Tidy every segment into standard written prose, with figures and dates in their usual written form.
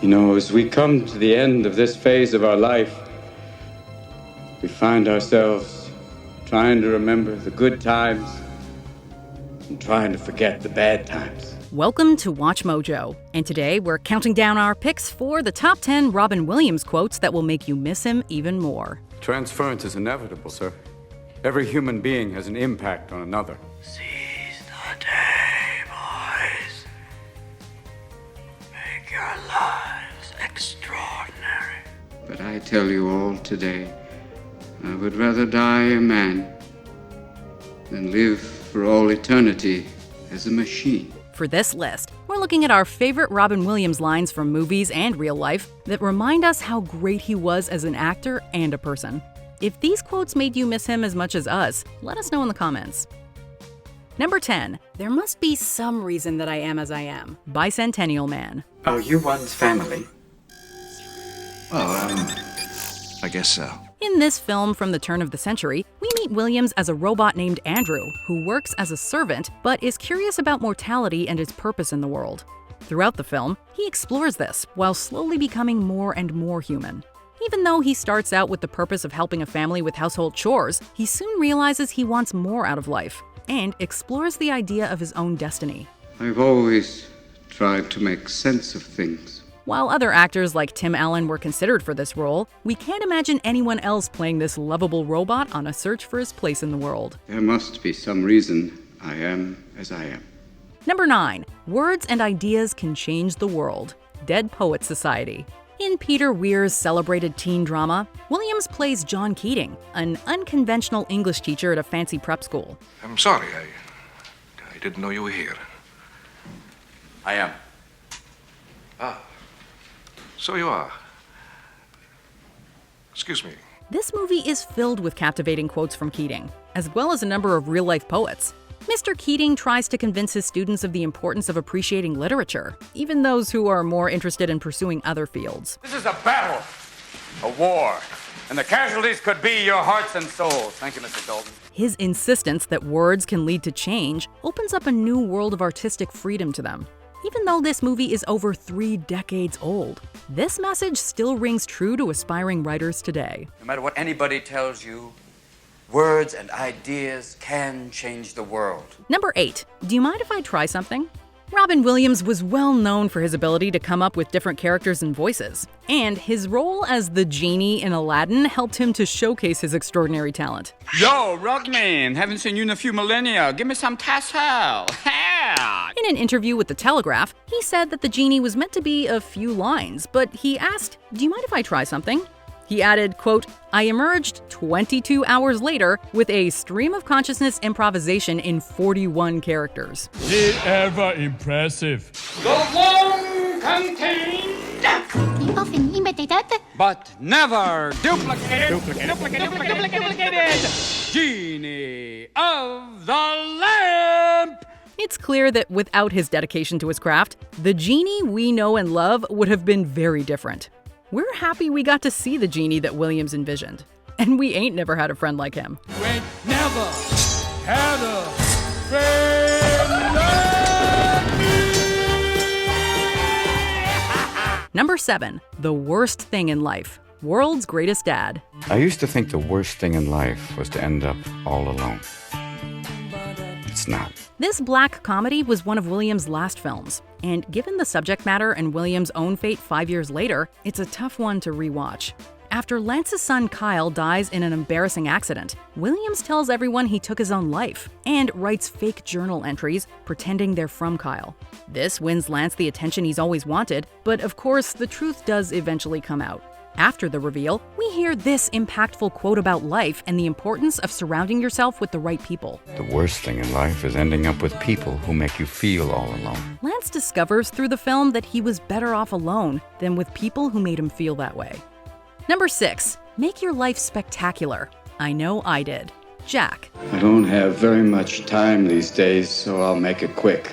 You know, as we come to the end of this phase of our life, we find ourselves trying to remember the good times and trying to forget the bad times. Welcome to Watch Mojo, and today we're counting down our picks for the top 10 Robin Williams quotes that will make you miss him even more. Transference is inevitable, sir. Every human being has an impact on another. Seize the day, boys. Make your lives extraordinary. But I tell you all today, I would rather die a man than live for all eternity as a machine. For this list, we're looking at our favorite Robin Williams lines from movies and real life that remind us how great he was as an actor and a person. If these quotes made you miss him as much as us, let us know in the comments. Number 10. There must be some reason that I am as I am. Bicentennial Man. Are you one's family? Well, I guess so. In this film from the turn of the century, we meet Williams as a robot named Andrew, who works as a servant but is curious about mortality and his purpose in the world. Throughout the film, he explores this while slowly becoming more and more human. Even though he starts out with the purpose of helping a family with household chores, he soon realizes he wants more out of life and explores the idea of his own destiny. I've always tried to make sense of things. While other actors like Tim Allen were considered for this role, we can't imagine anyone else playing this lovable robot on a search for his place in the world. There must be some reason I am as I am. Number 9. Words and ideas can change the world. Dead Poets Society. In Peter Weir's celebrated teen drama, Williams plays John Keating, an unconventional English teacher at a fancy prep school. I'm sorry, I didn't know you were here. I am. So you are. Excuse me. This movie is filled with captivating quotes from Keating, as well as a number of real-life poets. Mr. Keating tries to convince his students of the importance of appreciating literature, even those who are more interested in pursuing other fields. This is a battle, a war, and the casualties could be your hearts and souls. Thank you, Mr. Dalton. His insistence that words can lead to change opens up a new world of artistic freedom to them. Even though this movie is over 3 decades old, this message still rings true to aspiring writers today. No matter what anybody tells you, words and ideas can change the world. Number 8. Do you mind if I try something? Robin Williams was well known for his ability to come up with different characters and voices, and his role as the genie in Aladdin helped him to showcase his extraordinary talent. Yo, Rockman, haven't seen you in a few millennia. Give me some tassel. In an interview with The Telegraph, he said that the genie was meant to be a few lines, but he asked, "Do you mind if I try something?" He added, quote, "I emerged 22 hours later with a stream of consciousness improvisation in 41 characters." Did ever impressive. The long contained, You often imitated. but never duplicated, duplicated, genie of the lamp. It's clear that without his dedication to his craft, the genie we know and love would have been very different. We're happy we got to see the genie that Williams envisioned. And we ain't never had a friend like him. You ain't never had a friend like me. Number 7. The worst thing in life. World's Greatest Dad. I used to think the worst thing in life was to end up all alone. It's not. This black comedy was one of Williams' last films, and given the subject matter and Williams' own fate 5 years later, it's a tough one to rewatch. After Lance's son Kyle dies in an embarrassing accident, Williams tells everyone he took his own life and writes fake journal entries pretending they're from Kyle. This wins Lance the attention he's always wanted, but of course, the truth does eventually come out. After the reveal, we hear this impactful quote about life and the importance of surrounding yourself with the right people. The worst thing in life is ending up with people who make you feel all alone. Lance discovers through the film that he was better off alone than with people who made him feel that way. Number 6. Make your life spectacular. I know I did. Jack. I don't have very much time these days, so I'll make it quick.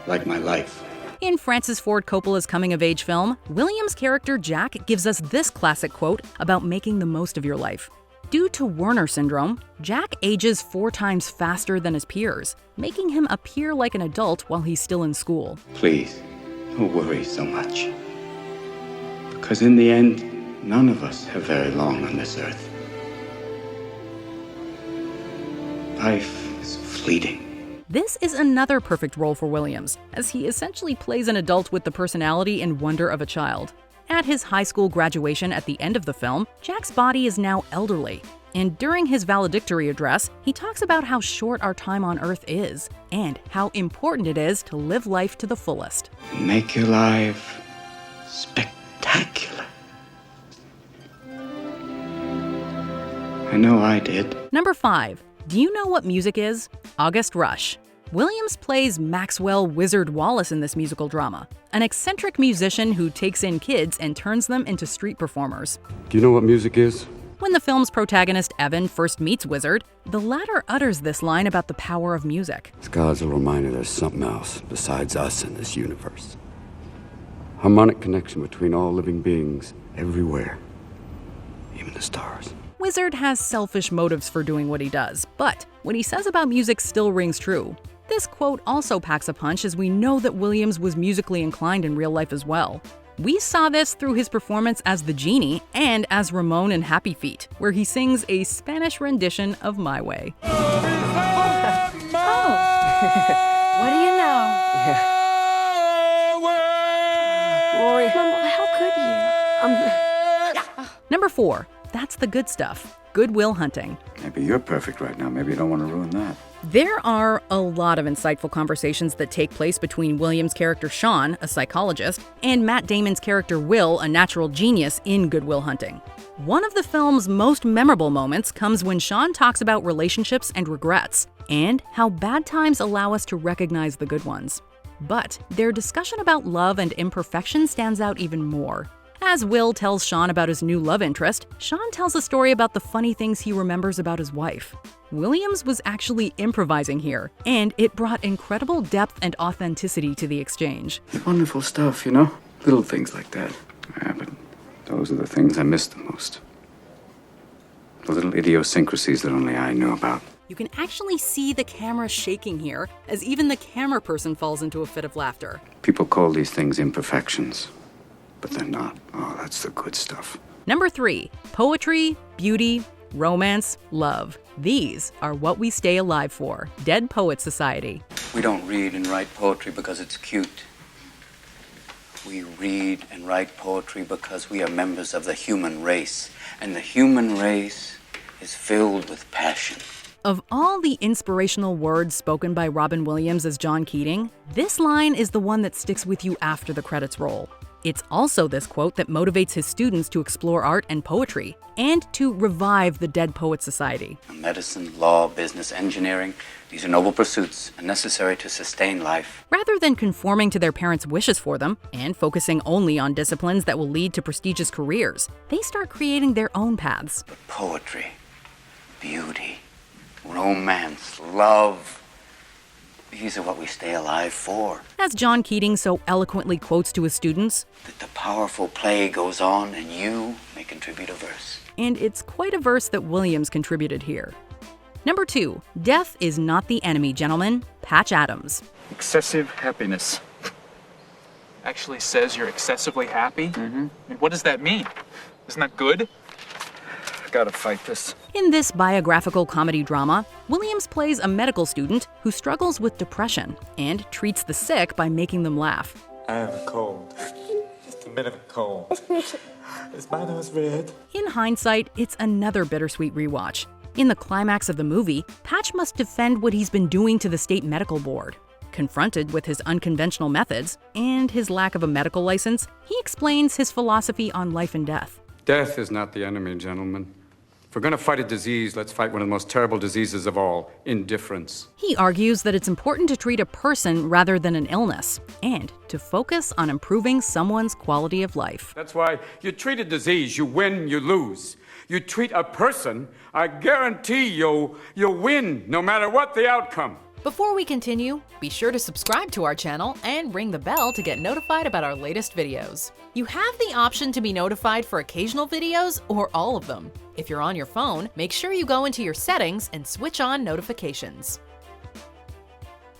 Like my life. In Francis Ford Coppola's coming-of-age film, Williams' character Jack gives us this classic quote about making the most of your life. Due to Werner syndrome, Jack ages 4 times faster than his peers, making him appear like an adult while he's still in school. Please, don't worry so much. Because in the end, none of us have very long on this earth. Life is fleeting. This is another perfect role for Williams, as he essentially plays an adult with the personality and wonder of a child. At his high school graduation at the end of the film, Jack's body is now elderly. And during his valedictory address, he talks about how short our time on Earth is, and how important it is to live life to the fullest. And make your life spectacular. I know I did. Number 5. Do you know what music is? August Rush. Williams plays Maxwell Wizard Wallace in this musical drama, an eccentric musician who takes in kids and turns them into street performers. Do you know what music is? When the film's protagonist Evan first meets Wizard, the latter utters this line about the power of music. It's God's little reminder there's something else besides us in this universe. Harmonic connection between all living beings everywhere, even the stars. Wizard has selfish motives for doing what he does, but what he says about music still rings true. This quote also packs a punch, as we know that Williams was musically inclined in real life as well. We saw this through his performance as the Genie and as Ramon in Happy Feet, where he sings a Spanish rendition of My Way. What do you know? Rory, Mama, how could you? Number 4. That's the good stuff. Good Will Hunting. Maybe you're perfect right now. Maybe you don't want to ruin that. There are a lot of insightful conversations that take place between Williams' character Sean, a psychologist, and Matt Damon's character Will, a natural genius, in Good Will Hunting. One of the film's most memorable moments comes when Sean talks about relationships and regrets, and how bad times allow us to recognize the good ones. But their discussion about love and imperfection stands out even more. As Will tells Sean about his new love interest, Sean tells a story about the funny things he remembers about his wife. Williams was actually improvising here, and it brought incredible depth and authenticity to the exchange. Wonderful stuff, you know? Little things like that. Yeah, but those are the things I miss the most. The little idiosyncrasies that only I know about. You can actually see the camera shaking here, as even the camera person falls into a fit of laughter. People call these things imperfections, but they're not. Oh, that's the good stuff. Number 3. Poetry, beauty, romance, love. These are what we stay alive for. Dead Poets Society. We don't read and write poetry because it's cute. We read and write poetry because we are members of the human race, and the human race is filled with passion. Of all the inspirational words spoken by Robin Williams as John Keating, this line is the one that sticks with you after the credits roll. It's also this quote that motivates his students to explore art and poetry, and to revive the Dead Poets Society. Medicine, law, business, engineering, these are noble pursuits and necessary to sustain life. Rather than conforming to their parents' wishes for them, and focusing only on disciplines that will lead to prestigious careers, they start creating their own paths. But poetry, beauty, romance, love, these are what we stay alive for. As John Keating so eloquently quotes to his students, that the powerful play goes on and you may contribute a verse. And it's quite a verse that Williams contributed here. Number 2. Death is not the enemy, gentlemen. Patch Adams. Excessive happiness. Actually says you're excessively happy? Mm-hmm. I mean, what does that mean? Isn't that good? Gotta fight this. In this biographical comedy drama, Williams plays a medical student who struggles with depression and treats the sick by making them laugh. I have a cold. Just a bit of a cold. Is my nose red? In hindsight, it's another bittersweet rewatch. In the climax of the movie, Patch must defend what he's been doing to the state medical board. Confronted with his unconventional methods and his lack of a medical license, he explains his philosophy on life and death. Death is not the enemy, gentlemen. If we're going to fight a disease, let's fight one of the most terrible diseases of all, indifference. He argues that it's important to treat a person rather than an illness, and to focus on improving someone's quality of life. That's why you treat a disease, you win, you lose. You treat a person, I guarantee you'll win, no matter what the outcome. Before we continue, be sure to subscribe to our channel and ring the bell to get notified about our latest videos. You have the option to be notified for occasional videos or all of them. If you're on your phone, make sure you go into your settings and switch on notifications.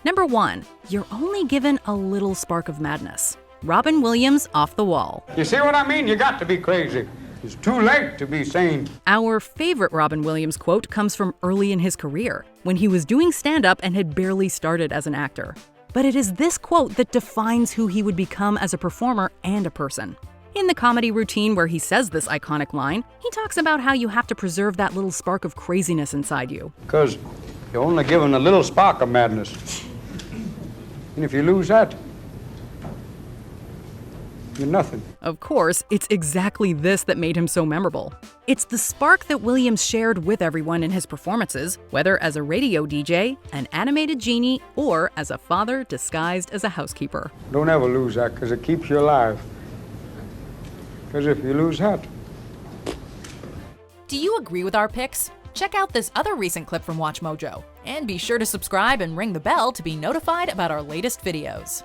Number 1. You're only given a little spark of madness. Robin Williams off the wall. You see what I mean? You got to be crazy. It's too late to be sane. Our favorite Robin Williams quote comes from early in his career, when he was doing stand-up and had barely started as an actor. But it is this quote that defines who he would become as a performer and a person. In the comedy routine where he says this iconic line, he talks about how you have to preserve that little spark of craziness inside you. Because you're only given a little spark of madness. And if you lose that, you're nothing. Of course, it's exactly this that made him so memorable. It's the spark that Williams shared with everyone in his performances, whether as a radio DJ, an animated genie, or as a father disguised as a housekeeper. Don't ever lose that, because it keeps you alive. Because if you lose that... Do you agree with our picks? Check out this other recent clip from WatchMojo, and be sure to subscribe and ring the bell to be notified about our latest videos.